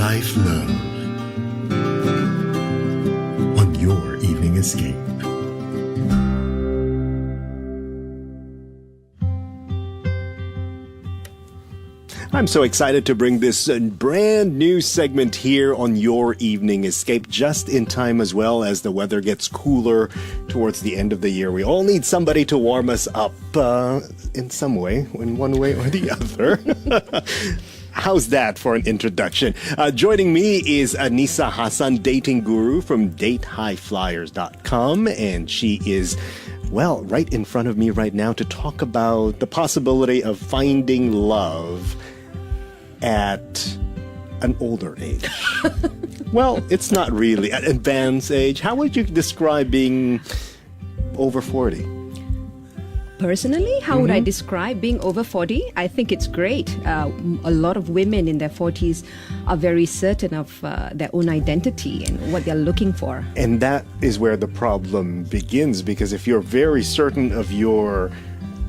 life love on your evening escape. I'm so excited to bring this brand new segment here on Your Evening Escape, just in time as well as the weather gets cooler towards the end of the year. We all need somebody to warm us up in some way, in one way or the other. How's that for an introduction? Joining me is Anisa Hassan, dating guru from datehighflyers.com, and she is right in front of me right now to talk about the possibility of finding love at an older age. Well, it's not really an advanced age. How would you describe being over 40? Personally, how would I describe being over 40? I think it's great. A lot of women in their 40s are very certain of their own identity and what they're looking for. And that is where the problem begins, because if you're very certain of your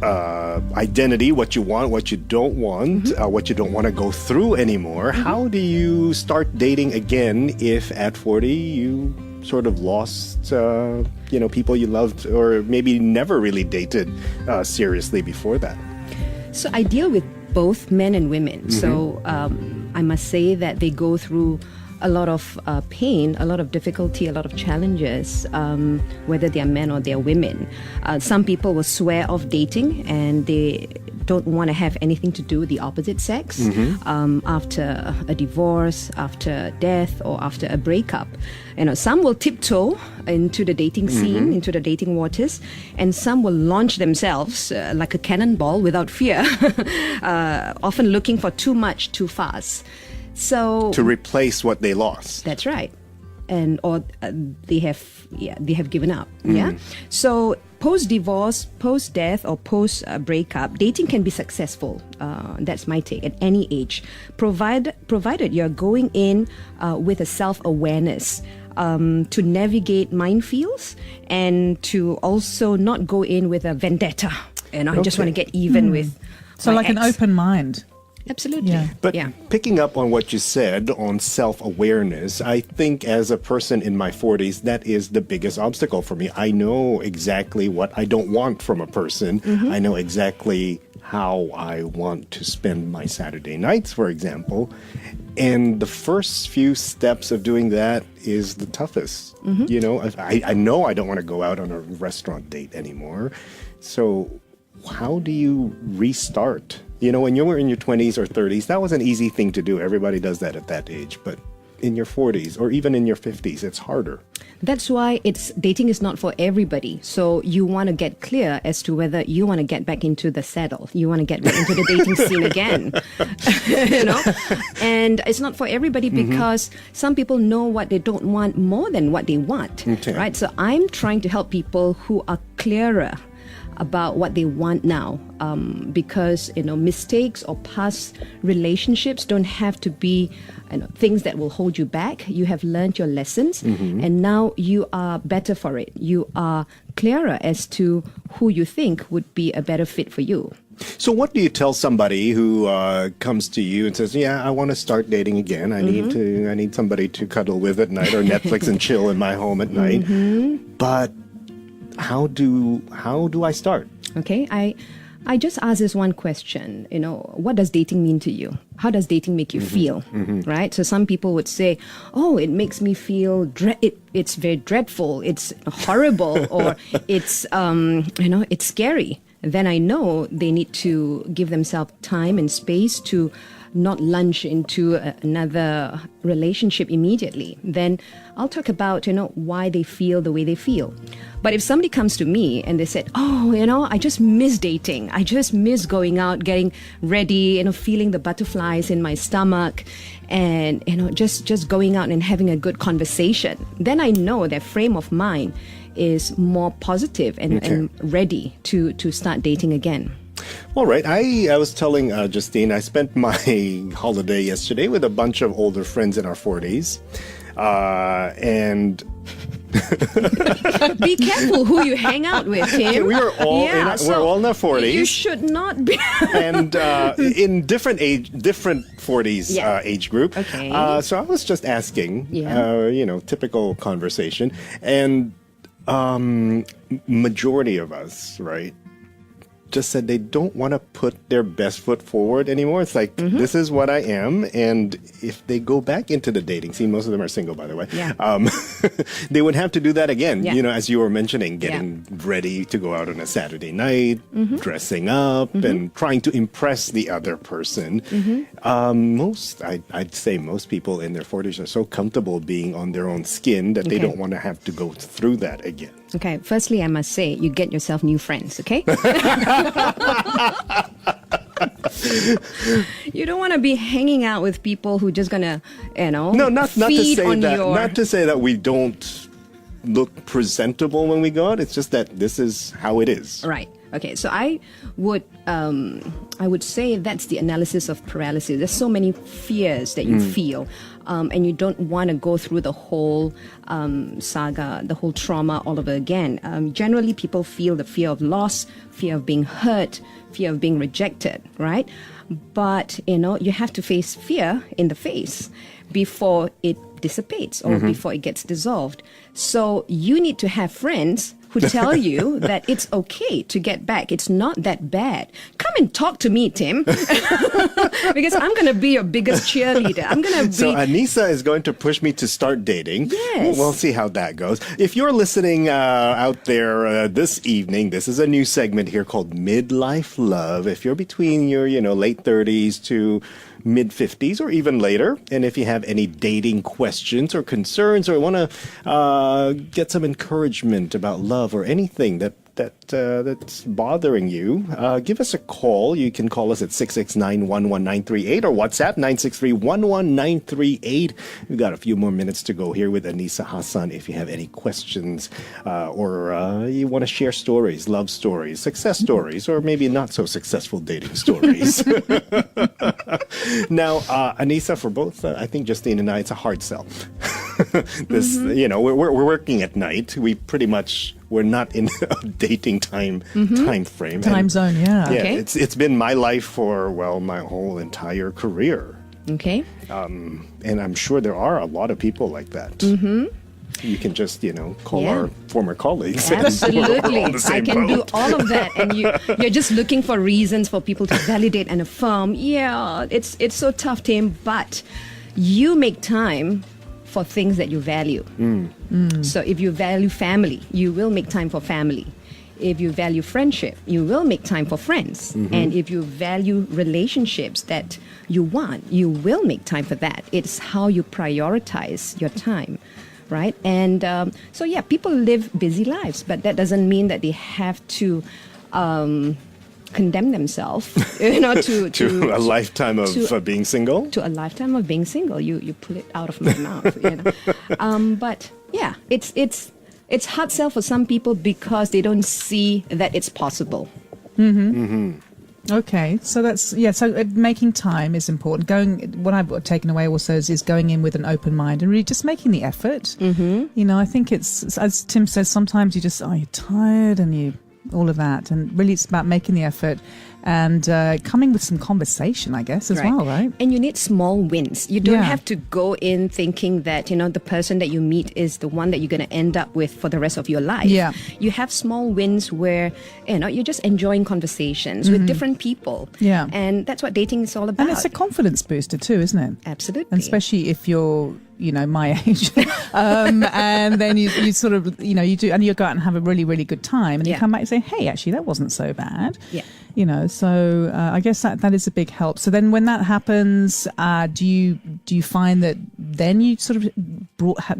identity, what you want, what you don't want, what you don't want to go through anymore, how do you start dating again if at 40 you sort of lost people you loved, or maybe never really dated seriously before that? So I deal with both men and women. So I must say that they go through a lot of pain, a lot of difficulty, a lot of challenges, whether they are men or they are women. Some people will swear off dating and they don't want to have anything to do with the opposite sex after a divorce, after death, or after a breakup. Some will tiptoe into the dating scene, into the dating waters, and some will launch themselves like a cannonball without fear, often looking for too much too fast. So to replace what they lost. That's right. Or they have given up. Yeah. So post-divorce, post-death, or post-breakup, dating can be successful. That's my take, at any age, provided you're going in with a self-awareness to navigate minefields, and to also not go in with a vendetta. I just want to get even with so like ex. an open mind. Absolutely. Yeah. But picking up on what you said on self-awareness, I think as a person in my 40s, that is the biggest obstacle for me. I know exactly what I don't want from a person. I know exactly how I want to spend my Saturday nights, for example. And the first few steps of doing that is the toughest. I know I don't want to go out on a restaurant date anymore. So how do you restart? When you were in your 20s or 30s, that was an easy thing to do. Everybody does that at that age. But in your 40s or even in your 50s, it's harder. That's why dating is not for everybody. So you want to get clear as to whether you want to get back into the saddle. You want to get back into the dating scene again. And it's not for everybody because some people know what they don't want more than what they want. Okay. Right? So I'm trying to help people who are clearer about what they want now, because mistakes or past relationships don't have to be things that will hold you back. You have learned your lessons, and now you are better for it. You are clearer as to who you think would be a better fit for you. So what do you tell somebody who comes to you and says, I want to start dating again. I need somebody to cuddle with at night, or Netflix and chill in my home at night. But how do I start? Okay, I just ask this one question, what does dating mean to you? How does dating make you feel? Right? So some people would say, it makes me feel it's very dreadful, it's horrible, or it's it's scary. Then I know they need to give themselves time and space to not lunge into another relationship immediately. Then I'll talk about, why they feel the way they feel. But if somebody comes to me and they said, I just miss dating. I just miss going out, getting ready, feeling the butterflies in my stomach, and, just going out and having a good conversation, then I know their frame of mind is more positive and ready to start dating again. All right. I was telling Justine, I spent my holiday yesterday with a bunch of older friends in our 40s. And Be careful who you hang out with, Tim. We are all we're all in our 40s. You should not be. And in different 40s Yeah. age group. Okay. So I was just asking, Yeah. typical conversation, and majority of us, right, just said they don't want to put their best foot forward anymore. It's like, this is what I am. And if they go back into the dating scene, most of them are single, by the way, Yeah. they would have to do that again. Yeah. As you were mentioning, getting ready to go out on a Saturday night, dressing up and trying to impress the other person. I'd say most people in their 40s are so comfortable being on their own skin that they Okay. don't want to have to go through that again. Okay, firstly, I must say, you get yourself new friends, okay? You don't want to be hanging out with people who just gonna, No, not to feed say on that. your... Not to say that we don't look presentable when we go out. It's just that this is how it is. Right. Okay. So I would say that's the analysis of paralysis. There's so many fears that you feel, and you don't want to go through the whole saga, the whole trauma all over again. Generally, people feel the fear of loss, fear of being hurt, fear of being rejected. Right. But you have to face fear in the face before it dissipates or before it gets dissolved. So you need to have friends who tell you that it's okay to get back. It's not that bad. Come and talk to me, Tim, because I'm going to be your biggest cheerleader. I'm going to be... So Anisa is going to push me to start dating. Yes. We'll see how that goes. If you're listening out there this evening, this is a new segment here called Midlife Love. If you're between your, late 30s to mid 50s or even later, and if you have any dating questions or concerns or want to get some encouragement about love or anything that's bothering you, give us a call. You can call us at 669-11938 or WhatsApp 963-11938. We've got a few more minutes to go here with Anisa Hassan. If you have any questions or you want to share stories, love stories, success stories, or maybe not so successful dating stories. Now, Anisa, for both, I think Justine and I, it's a hard sell. We're working at night. We're not in a dating time frame. Time zone, yeah. Yeah, Okay. it's been my life for, my whole entire career. Okay. And I'm sure there are a lot of people like that. You can just, call Yeah. our former colleagues. and we're Absolutely. on the same I can do boat. all of that. And you're just looking for reasons for people to validate and affirm. Yeah, it's so tough, Tim, but you make time for things that you value. So if you value family, you will make time for family. If you value friendship, you will make time for friends. And if you value relationships that you want, you will make time for that. It's how you prioritize your time. Right? And people live busy lives, but that doesn't mean that they have to condemn themselves, to a lifetime of being single. to a lifetime of being single. You pull it out of my mouth. But yeah, it's hard sell for some people because they don't see that it's possible. Okay, so so making time is important. What I've taken away also is going in with an open mind and really just making the effort. I think it's, as Tim says, sometimes you're tired and all of that, and really it's about making the effort and coming with some conversation, I guess, as well, right? And you need small wins. You don't Yeah. have to go in thinking that, the person that you meet is the one that you're going to end up with for the rest of your life. Yeah. You have small wins where, you're just enjoying conversations with different people. Yeah. And that's what dating is all about. And it's a confidence booster too, isn't it? Absolutely. And especially if you're, my age, and then you sort of, you do, and you go out and have a really, really good time, and you Yeah. come back and say, hey, actually, that wasn't so bad. Yeah. So I guess that is a big help. So then when that happens, do you find that then you sort of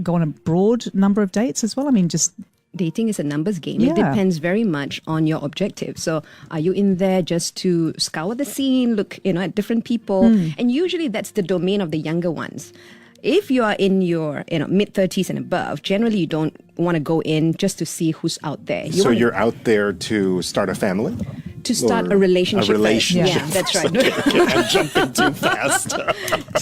go on a broad number of dates as well? I mean, just... Dating is a numbers game. Yeah. It depends very much on your objective. So are you in there just to scour the scene, look, at different people? And usually that's the domain of the younger ones. If you are in your mid-30s and above, generally you don't want to go in just to see who's out there. So you're out there to start a family? To start Or a relationship. a relationship Yeah, that's right. Okay, I'm jumping too fast.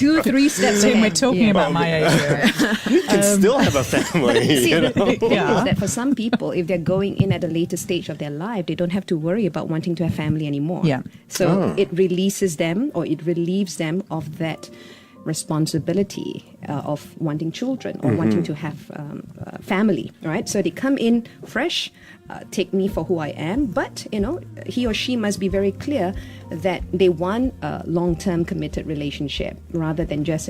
2-3 steps Tim, ahead. we're talking about my age here. You can still have a family. See, you the know? thing Yeah. is that for some people, if they're going in at a later stage of their life, they don't have to worry about wanting to have family anymore. Yeah. So it releases them, or it relieves them of that responsibility of wanting children or wanting to have family, right? So they come in fresh, take me for who I am, but he or she must be very clear that they want a long-term committed relationship rather than just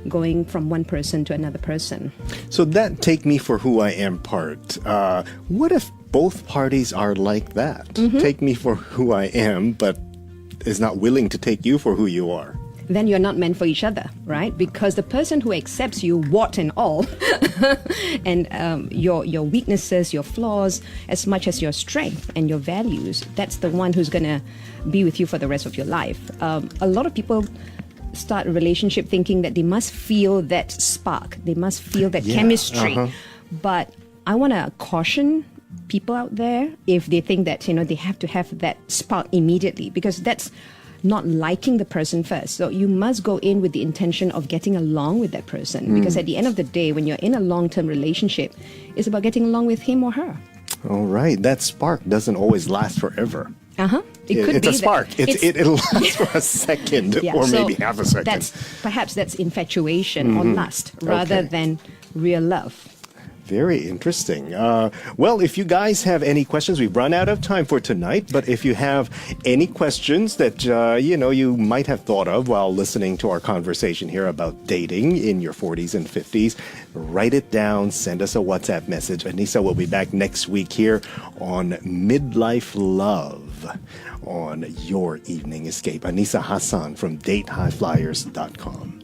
going from one person to another person. So that take me for who I am part. What if both parties are like that? Take me for who I am, but is not willing to take you for who you are. Then you're not meant for each other, right? Because the person who accepts you, wart and all, and your weaknesses, your flaws, as much as your strength and your values, that's the one who's going to be with you for the rest of your life. A lot of people start a relationship thinking that they must feel that spark, they must feel that chemistry. But I want to caution people out there if they think that they have to have that spark immediately, because that's not liking the person first. So you must go in with the intention of getting along with that person, because at the end of the day, when you're in a long-term relationship, it's about getting along with him or her. All right. That spark doesn't always last forever. It could It's be a spark. that It'll last for a second or so maybe half a second. Perhaps that's infatuation or lust rather than real love. Very interesting. Well, if you guys have any questions, we've run out of time for tonight. But if you have any questions that you might have thought of while listening to our conversation here about dating in your 40s and 50s, write it down. Send us a WhatsApp message. Anisa will be back next week here on Midlife Love on Your Evening Escape. Anisa Hassan from DateHighFlyers.com.